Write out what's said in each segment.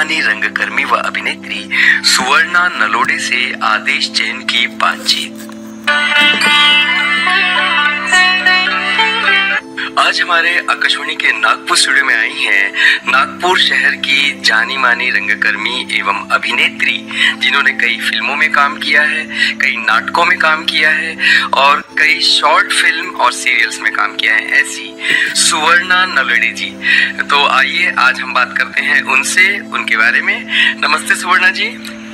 मानी रंगकर्मी व अभिनेत्री सुवर्णा नलोड़े से आदेश जैन की बातचीत। आज हमारे आकाशवाणी के नागपुर स्टूडियो में आई हैं नागपुर शहर की जानी मानी रंगकर्मी एवं अभिनेत्री, जिन्होंने कई फिल्मों में काम किया है, कई नाटकों में काम किया है और कई शॉर्ट फिल्म और सीरियल्स में काम किया है, ऐसी सुवर्णा नलोड़े जी। तो आइए आज हम बात करते हैं उनसे, उनके बारे में। नमस्ते सुवर्णा जी।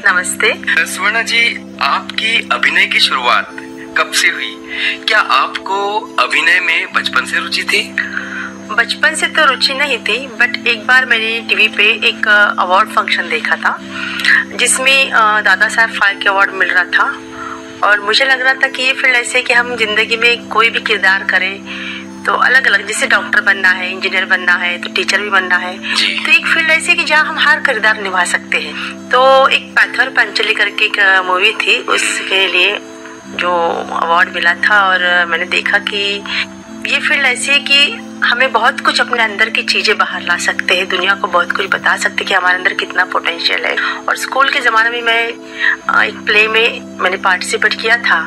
नमस्ते। सुवर्णा जी, आपकी अभिनय की शुरुआत कब से हुई? क्या आपको अभिनय में बचपन से रुचि थी? बचपन से तो रुचि नहीं थी, बट एक बार मैंने टीवी पे एक अवार्ड फंक्शन देखा था जिसमें दादा साहब फाल्के अवार्ड मिल रहा था और मुझे लग रहा था कि ये फील्ड ऐसे कि हम जिंदगी में कोई भी किरदार करें तो अलग अलग, जैसे डॉक्टर बनना है, इंजीनियर बनना है, तो टीचर भी बनना है, तो एक फील्ड ऐसे कि जहाँ हम हर किरदार निभा सकते हैं। तो एक पैथर पंचली करके एक मूवी थी, उसके लिए जो अवार्ड मिला था और मैंने देखा कि ये फील्ड ऐसी है कि हमें बहुत कुछ अपने अंदर की चीजें बाहर ला सकते हैं, दुनिया को बहुत कुछ बता सकते हैं कि हमारे अंदर कितना पोटेंशियल है। और स्कूल के ज़माने में मैं एक प्ले में मैंने पार्टिसिपेट किया था,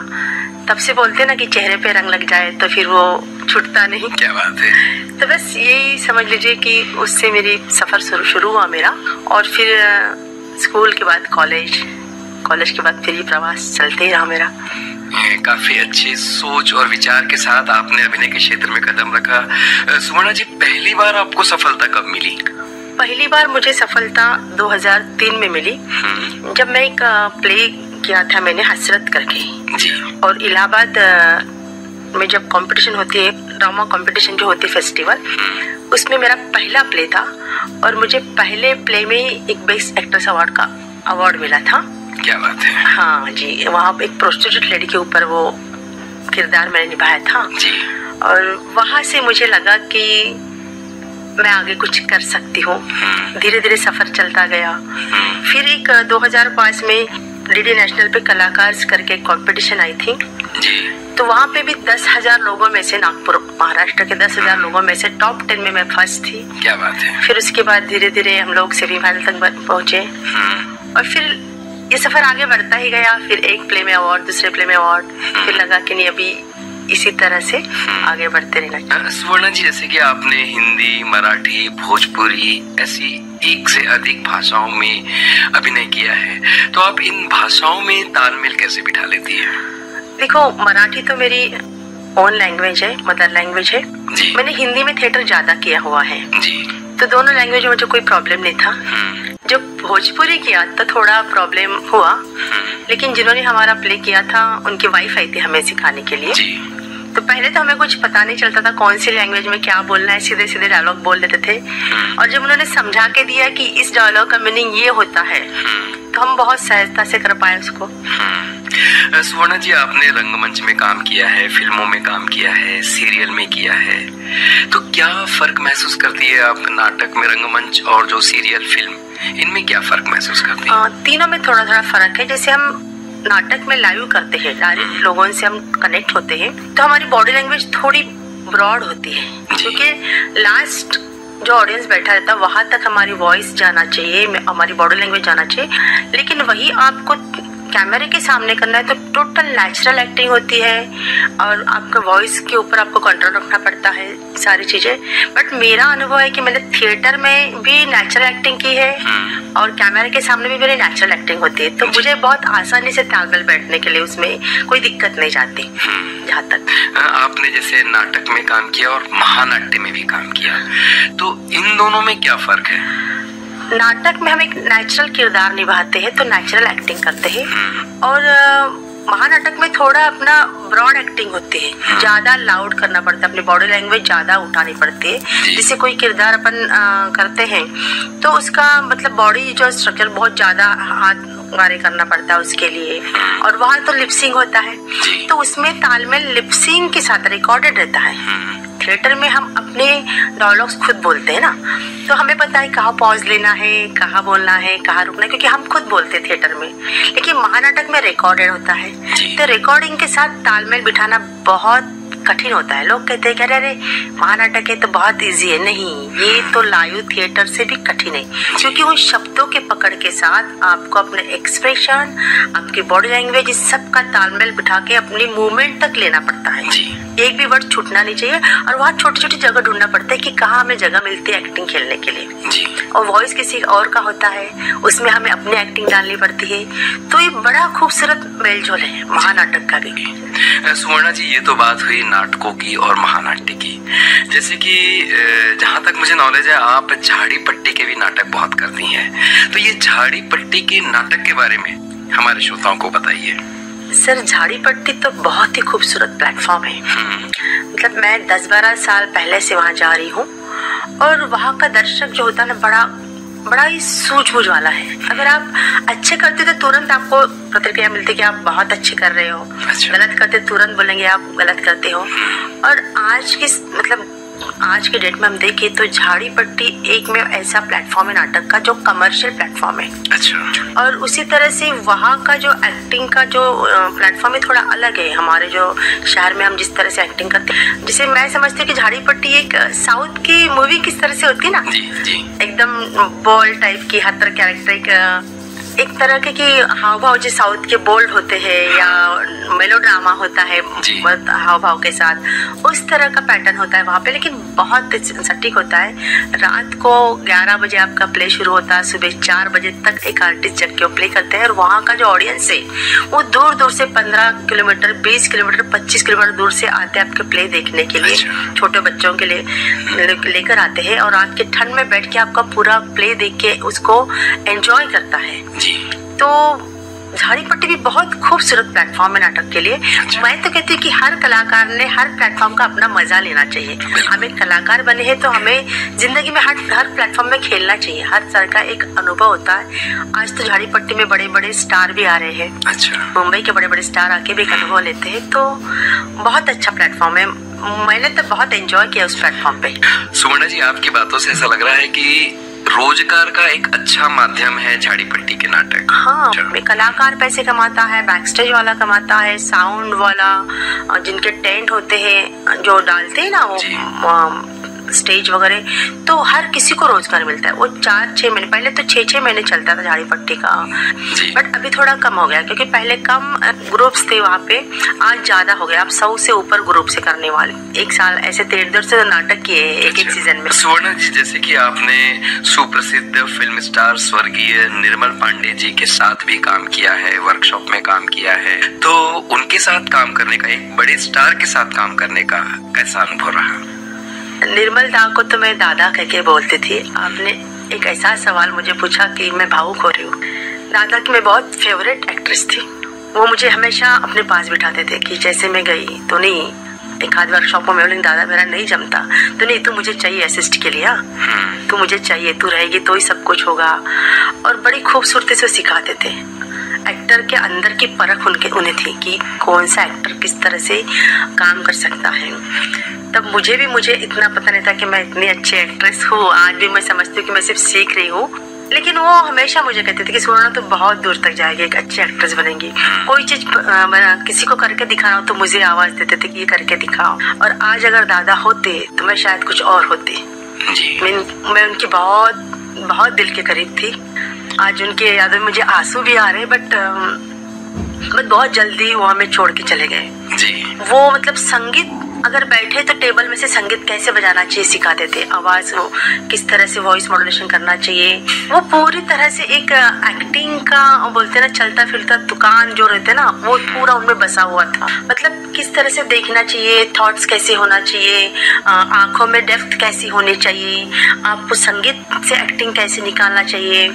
तब से बोलते हैं ना कि चेहरे पे रंग लग जाए तो फिर वो छूटता नहीं। क्या बात है। तो बस यही समझ लीजिए कि उससे मेरी सफ़र शुरू हुआ मेरा, और फिर स्कूल के बाद कॉलेज के बाद फिर ये प्रवास चलते ही रहा मेरा। काफी अच्छी सोच और विचार के साथ आपने अभिनय के क्षेत्र में कदम रखा। सुवर्णा जी, पहली बार आपको सफलता कब मिली? पहली बार मुझे सफलता 2003 में मिली, जब मैं एक प्ले किया था मैंने, हसरत करके जी। और इलाहाबाद में जब कंपटीशन होती है, ड्रामा कंपटीशन जो होती है फेस्टिवल, उसमें मेरा पहला प्ले था और मुझे पहले प्ले में एक बेस्ट एक्ट्रेस अवार्ड का अवार्ड मिला था। क्या बात है। हाँ जी, वहाँ पे एक प्रोस्टिट्यूट लेडी के ऊपर वो किरदार मैंने निभाया था जी। और वहाँ से मुझे लगा कि मैं आगे कुछ कर सकती हूँ। धीरे धीरे सफर चलता गया। फिर एक 2005 में डीडी नेशनल पे कलाकार करके कंपटीशन आई थी जी। तो वहाँ पे भी 10,000 लोगों में से, नागपुर महाराष्ट्र के 10,000 लोगों में से टॉप 10 में मैं फर्स्ट थी। क्या बात है। फिर उसके बाद धीरे धीरे हम लोग सेमीफाइनल तक पहुँचे और फिर ये सफर आगे बढ़ता ही गया। फिर एक प्ले में अवार्ड, दूसरे प्ले में अवार्ड, फिर लगा कि नहीं अभी इसी तरह से आगे बढ़ते रहना। सुवर्णा जी, जैसे कि आपने हिंदी, मराठी, भोजपुरी ऐसी एक से अधिक भाषाओं में अभिनय किया है, तो आप इन भाषाओं में तालमेल कैसे बिठा लेती है? देखो, मराठी तो मेरी ओन लैंग्वेज है, मदर लैंग्वेज है जी। मैंने हिंदी में थिएटर ज्यादा किया हुआ है जी, तो दोनों लैंग्वेज में मुझे कोई प्रॉब्लम नहीं था। जब भोजपुरी किया तो थोड़ा प्रॉब्लम हुआ, लेकिन जिन्होंने हमारा प्ले किया था उनकी वाइफ आई थी हमें सिखाने के लिए जी। तो पहले तो हमें कुछ पता नहीं चलता था कौन सी लैंग्वेज में क्या बोलना है, सीधे सीधे डायलॉग बोल देते थे। और जब उन्होंने समझा के दिया कि इस डायलॉग का मीनिंग ये होता है, तो हम बहुत सहजता से कर पाए उसको। सुवर्णा जी, आपने रंगमंच में काम किया है, फिल्मों में काम किया है, सीरियल में किया है, तो क्या फर्क महसूस करती है आप नाटक में, रंगमंच और जो सीरियल फिल्म, इनमें क्या फर्क महसूस करती है? तीनों में थोड़ा थोड़ा फर्क है। जैसे हम नाटक में लाइव करते हैं, डायरेक्ट लोगों से हम कनेक्ट होते हैं, तो हमारी बॉडी लैंग्वेज थोड़ी ब्रॉड होती है, क्योंकि लास्ट जो ऑडियंस बैठा रहता है वहां तक हमारी वॉइस जाना चाहिए, हमारी बॉडी लैंग्वेज जाना चाहिए। लेकिन वही आपको कैमरे के सामने करना है तो टोटल नेचुरल एक्टिंग होती है और आपका वॉइस के ऊपर आपको कंट्रोल रखना पड़ता है, सारी चीजें। बट मेरा अनुभव है कि मैंने थिएटर में भी नेचुरल एक्टिंग की है और कैमरे के सामने भी मेरी नेचुरल एक्टिंग होती है, तो मुझे बहुत आसानी से तालमेल बैठने के लिए उसमें कोई दिक्कत नहीं जाती। जहाँ तक आपने जैसे नाटक में काम किया और महानाट्य में भी काम किया, तो इन दोनों में क्या फर्क है? नाटक में हम एक नेचुरल किरदार निभाते हैं तो नेचुरल एक्टिंग करते हैं, और महानाटक में थोड़ा अपना ब्रॉड एक्टिंग होती है, ज्यादा लाउड करना पड़ता है, अपनी बॉडी लैंग्वेज ज्यादा उठानी पड़ती है। जैसे कोई किरदार अपन करते हैं तो उसका मतलब बॉडी जो स्ट्रक्चर बहुत ज्यादा हाथ गारे करना पड़ता है उसके लिए, और वहाँ तो लिपसिंग होता है, तो उसमें तालमेल लिपसिंग के साथ रिकॉर्डेड रहता है। थिएटर में हम अपने डायलॉग्स खुद बोलते हैं ना, तो हमें पता है कहाँ पॉज लेना है, कहाँ बोलना है, कहाँ रुकना है, क्योंकि हम खुद बोलते हैं थिएटर में। लेकिन महानाटक में रिकॉर्डेड होता है, तो रिकॉर्डिंग के साथ तालमेल बिठाना बहुत कठिन होता है। लोग कहते हैं कि अरे महानाटक है तो बहुत इजी है। नहीं, ये तो लाइव थिएटर से भी कठिन है, क्योंकि उन शब्दों के पकड़ के साथ आपको अपने एक्सप्रेशन, आपकी बॉडी लैंग्वेज, इस सब का तालमेल बिठा के अपनी मूवमेंट तक लेना पड़ता है। एक भी वर्ड छूटना नहीं चाहिए, और वहाँ छोटी छोटी जगह ढूंढना पड़ता है कि कहाँ हमें जगह मिलती है एक्टिंग खेलने के लिए। और वॉइस किसी और का होता है, उसमें हमें अपनी एक्टिंग डालनी पड़ती है। तो ये बड़ा खूबसूरत मेलजोल है महानाटक का भी। सुवर्णा जी, ये तो बात हुई नाटकों की और महानाट्य की। जैसे कि जहाँ तक मुझे नॉलेज है, आप झाड़ी पट्टी के भी नाटक बहुत करती हैं। तो ये झाड़ी पट्टी के नाटक के बारे में हमारे श्रोताओं को बताइए। सर, झाड़ी पट्टी तो बहुत ही खूबसूरत प्लेटफॉर्म है। मतलब मैं 10-12 साल पहले से वहाँ जा रही हूँ, और वहाँ का दर्शक जो होता है ना, बड़ा ही सूझबूझ वाला है। अगर आप अच्छे करते तो तुरंत आपको प्रतिक्रिया मिलती है कि आप बहुत अच्छे कर रहे हो। गलत करते तुरंत बोलेंगे आप गलत करते हो। और आज के डेट में हम देखें तो झाड़ी पट्टी एक में ऐसा प्लेटफॉर्म है नाटक का जो कमर्शियल प्लेटफॉर्म है। अच्छा। और उसी तरह से वहाँ का जो एक्टिंग का जो प्लेटफॉर्म है थोड़ा अलग है हमारे जो शहर में हम जिस तरह से एक्टिंग करते हैं। जैसे मैं समझती हूँ कि झाड़ी पट्टी एक साउथ की मूवी किस तरह से होती है ना, एकदम बोल्ड टाइप की, हर तरह कैरेक्टर एक तरह के कि हाव भाव जो साउथ के बोल्ड होते हैं या मेलोड्रामा होता है हाव भाव के साथ, उस तरह का पैटर्न होता है वहाँ पे। लेकिन बहुत सटीक होता है। रात को 11 बजे आपका प्ले शुरू होता है, सुबह 4 बजे तक एक आर्टिस्ट जग के प्ले करते हैं। और वहाँ का जो ऑडियंस है वो दूर दूर से 15 किलोमीटर, 20 किलोमीटर, 25 किलोमीटर दूर से आते हैं आपके प्ले देखने के लिए। छोटे बच्चों के लिए लेकर आते हैं, और रात के ठंड में बैठ के आपका पूरा प्ले देख के उसको एंजॉय करता है। तो झाड़ी पट्टी भी बहुत खूबसूरत प्लेटफॉर्म है नाटक के लिए। मैं तो कहती हूँ कि हर कलाकार ने हर प्लेटफॉर्म का अपना मजा लेना चाहिए। हम एक कलाकार बने हैं तो हमें जिंदगी में हर प्लेटफॉर्म में खेलना चाहिए। हर तरह का एक अनुभव होता है। आज तो झाड़ी पट्टी में बड़े बड़े स्टार भी आ रहे हैं। अच्छा। मुंबई के बड़े बड़े स्टार आके भी एक अनुभव लेते हैं। तो बहुत अच्छा प्लेटफॉर्म है। मैंने तो बहुत एंजॉय किया उस प्लेटफॉर्म पे। सुवर्णा जी, आपकी बातों से ऐसा लग रहा है कि रोजगार का एक अच्छा माध्यम है झाड़ी पट्टी के नाटक। हाँ, कलाकार पैसे कमाता है, बैक स्टेज वाला कमाता है, साउंड वाला, जिनके टेंट होते हैं जो डालते हैं ना वो स्टेज वगैरह, तो हर किसी को रोजगार मिलता है। वो 4-6 महीने पहले तो 6-6 महीने चलता था झाड़ी पट्टी का, बट अभी थोड़ा कम हो गया क्योंकि पहले कम ग्रुप्स थे वहाँ पे, आज ज्यादा हो गया। अब 100 से ऊपर ग्रुप से करने वाले एक साल ऐसे 1.5 से नाटक किए एक सीजन में। सुवर्णा जी, जैसे कि आपने सुप्रसिद्ध फिल्म स्टार स्वर्गीय निर्मल पांडे जी के साथ भी काम किया है, वर्कशॉप में काम किया है, तो उनके साथ काम करने का, एक बड़े स्टार के साथ काम करने का कैसा अनुभव रहा? निर्मल दा को तो मैं दादा कह के बोलती थी। आपने एक ऐसा सवाल मुझे पूछा कि मैं भावुक हो रही हूँ। दादा की मैं बहुत फेवरेट एक्ट्रेस थी। वो मुझे हमेशा अपने पास बिठाते थे कि जैसे मैं गई तो नहीं, एक आध वर्कशॉप में बोलेंगे दादा मेरा नहीं जमता तो नहीं, तू मुझे चाहिए असिस्ट के लिए, तू मुझे चाहिए, तू रहेगी तो ही सब कुछ होगा। और बड़ी खूबसूरती से सिखाते थे। एक्टर के अंदर की परख उन्हें थी कि कौन सा एक्टर किस तरह से काम कर सकता है। तब मुझे इतना पता नहीं था कि मैं इतनी अच्छी एक्ट्रेस हूँ। आज भी मैं समझती हूँ कि मैं सिर्फ सीख रही हूँ, लेकिन वो हमेशा मुझे कहते थे कि सुवर्णा तो बहुत दूर तक जाएगी, एक अच्छी एक्ट्रेस बनेगी। कोई चीज किसी को करके दिखाना हो तो मुझे आवाज देते थे कि ये करके दिखाओ। और आज अगर दादा होते तो मैं शायद कुछ और होती। मैं उनकी बहुत दिल के करीब थी। आज उनके यादों में मुझे आंसू भी आ रहे, बट बहुत जल्दी वो हमें छोड़ के चले गए। वो मतलब संगीत अगर बैठे तो टेबल में से संगीत कैसे बजाना चाहिए सिखाते थे, आवाज वो किस तरह से वॉइस मॉड्यूलेशन करना चाहिए। वो पूरी तरह से एक एक्टिंग का बोलते ना चलता फिरता दुकान जो रहते ना, वो पूरा उनमें बसा हुआ था। मतलब किस तरह से देखना चाहिए, थॉट्स कैसे होना चाहिए, आंखों में डेप्थ कैसी होनी चाहिए, आपको संगीत से एक्टिंग कैसे निकालना चाहिए,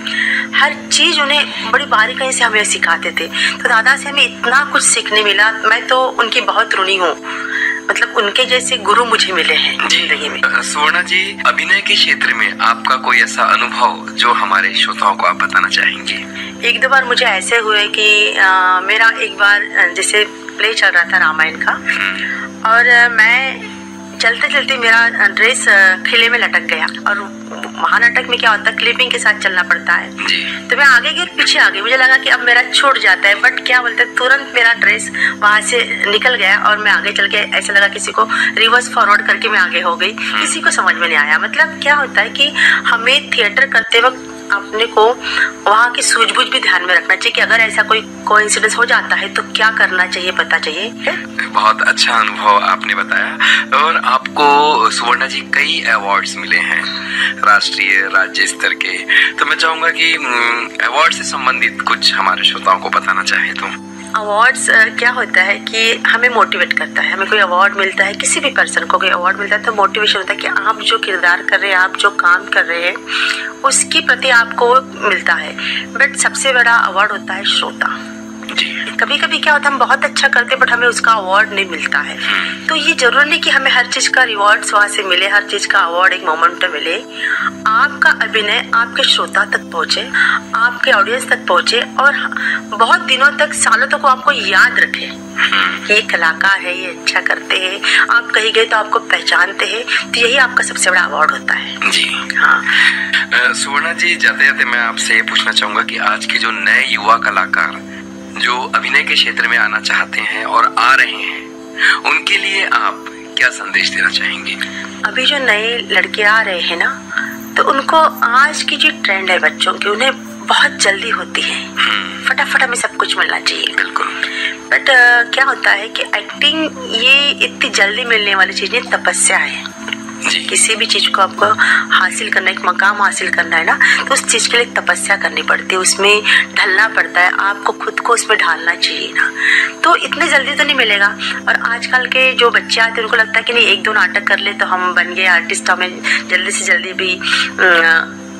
हर चीज उन्हें बड़ी बारीकी से हमें सिखाते थे। तो दादा से हमें इतना कुछ सीखने मिला। मैं तो उनकी बहुत ऋणी हूँ। मतलब उनके जैसे गुरु मुझे मिले हैं जिंदगी में। सुवर्णा जी, अभिनय के क्षेत्र में आपका कोई ऐसा अनुभव जो हमारे श्रोताओं को आप बताना चाहेंगे? 1-2 बार मुझे ऐसे हुए कि मेरा एक बार जैसे प्ले चल रहा था रामायण का, और मैं चलते चलते मेरा ड्रेस खिले में लटक गया और महानाटक में क्या होता है, क्लिपिंग के साथ चलना पड़ता है। जी। तो मैं आगे गई और पीछे आ गई, मुझे लगा कि अब मेरा छूट जाता है, बट क्या बोलते हैं, तुरंत मेरा ड्रेस वहां से निकल गया और मैं आगे चल के ऐसा लगा किसी को रिवर्स फॉरवर्ड करके मैं आगे हो गई। किसी को समझ में नहीं आया। मतलब क्या होता है कि हमें थिएटर करते वक्त अपने को वहाँ की सूझबूझ भी ध्यान में रखना चाहिए कि अगर ऐसा कोई कोइंसिडेंस हो जाता है तो क्या करना चाहिए, पता चाहिए। बहुत अच्छा अनुभव आपने बताया। और आपको सुवर्णा जी कई अवार्ड्स मिले हैं, राष्ट्रीय राज्य स्तर के। तो मैं चाहूंगा कि अवार्ड से संबंधित कुछ हमारे श्रोताओं को बताना चाहे तो। अवार्ड्स क्या होता है कि हमें मोटिवेट करता है। हमें कोई अवार्ड मिलता है, किसी भी पर्सन को कोई अवार्ड मिलता है तो मोटिवेशन होता है कि आप जो किरदार कर रहे हैं, आप जो काम कर रहे हैं, उसके प्रति आपको मिलता है। बट सबसे बड़ा अवार्ड होता है श्रोता। कभी कभी क्या होता है, हम बहुत अच्छा करते हैं बट हमें उसका अवार्ड नहीं मिलता है। तो ये जरूरी नहीं कि हमें हर चीज का रिवॉर्ड्स वहां से मिले, हर चीज का अवार्ड एक मोमेंट में मिले। आपका अभिनय आपके श्रोता तक पहुंचे, आपके ऑडियंस तक पहुंचे और बहुत दिनों तक, सालों तक वो आपको याद रखे कि ये कलाकार है, ये अच्छा करते हैं। आप कहीं गए तो आपको पहचानते हैं। तो यही आपका सबसे बड़ा अवार्ड होता है। जी हाँ। सुवर्णा जी, जाते जाते मैं आपसे ये पूछना चाहूंगा कि आज के जो नए युवा कलाकार जो अभिनय के क्षेत्र में आना चाहते हैं और आ रहे हैं, उनके लिए आप क्या संदेश देना चाहेंगे? अभी जो नए लड़के आ रहे हैं ना, तो उनको आज की जो ट्रेंड है बच्चों की, उन्हें बहुत जल्दी होती है, फटाफट हमें सब कुछ मिलना चाहिए। बिल्कुल। बट क्या होता है कि एक्टिंग ये इतनी जल्दी मिलने वाली चीज नहीं, तपस्या है। किसी भी चीज को आपको हासिल करना, एक मकाम हासिल करना है ना, तो उस चीज के लिए तपस्या करनी पड़ती है, उसमें ढलना पड़ता है, आपको खुद को उसमें ढालना चाहिए ना। तो इतने जल्दी तो नहीं मिलेगा। और आजकल के जो बच्चे आते हैं उनको लगता है कि नहीं, एक दो नाटक कर ले तो हम बन गए आर्टिस्ट, हमें जल्दी से जल्दी भी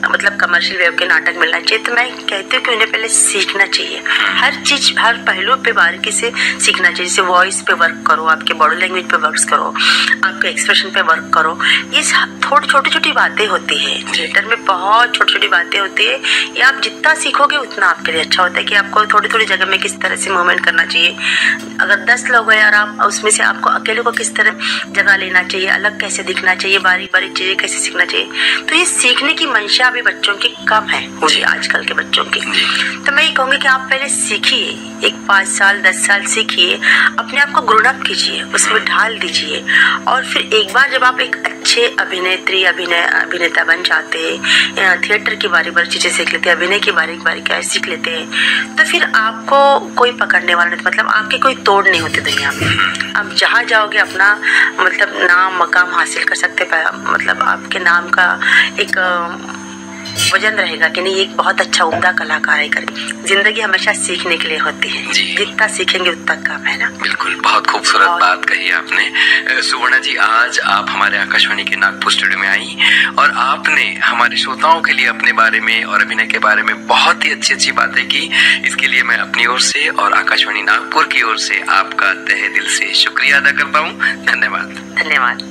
मतलब कमर्शियल वेव के नाटक मिलना चाहिए। तो मैं कहती हूँ कि उन्हें पहले सीखना चाहिए, हर चीज, हर पहलू पे बारीकी से सीखना चाहिए। जैसे वॉइस पे वर्क करो, आपके बॉडी लैंग्वेज पे वर्क करो, आपके एक्सप्रेशन पे वर्क करो। ये थोड़ी छोटी छोटी बातें होती है, थिएटर में बहुत छोटी छोटी बातें होती है। ये आप जितना सीखोगे उतना आपके लिए अच्छा होता है कि आपको थोड़ी थोड़ी जगह में किस तरह से मूवमेंट करना चाहिए। अगर 10 लोग हैं और आप उसमें से आपको अकेले को किस तरह जगह लेना चाहिए, अलग कैसे दिखना चाहिए, बारीक बारीक चीजें कैसे सीखना चाहिए। तो ये सीखने की मंशा भी बच्चों की कम है, पूरी आजकल के बच्चों की। तो मैं ये कहूँगी कि आप पहले सीखिए, एक 5 साल 10 साल सीखिए, अपने आप को ग्रोन अप कीजिए, उसमें ढाल दीजिए। और फिर एक बार जब आप एक अच्छे अभिनेत्री अभिनेता बन जाते हैं, थिएटर की बारी बारी चीजें सीख लेते हैं, अभिनय की बारी बारी क्या सीख लेते हैं, तो फिर आपको कोई पकड़ने वाला नहीं, मतलब आपकी कोई तोड़ नहीं होती दुनिया में। आप जहाँ जाओगे अपना मतलब नाम मकाम हासिल कर सकते, मतलब आपके नाम का एक वजन रहेगा कि नहीं, एक बहुत अच्छा उम्दा कलाकार है। जिंदगी हमेशा सीखने के लिए होती है, जितना सीखेंगे उतना कम है ना। बिल्कुल, बहुत खूबसूरत बात कही आपने। सुवर्णा जी, आज आप हमारे आकाशवाणी के नागपुर स्टूडियो में आई और आपने हमारे श्रोताओं के लिए अपने बारे में और अभिनय के बारे में बहुत ही अच्छी अच्छी बातें की। इसके लिए मैं अपनी ओर से और आकाशवाणी नागपुर की ओर से आपका तहे दिल से शुक्रिया अदा करता हूँ। धन्यवाद। धन्यवाद।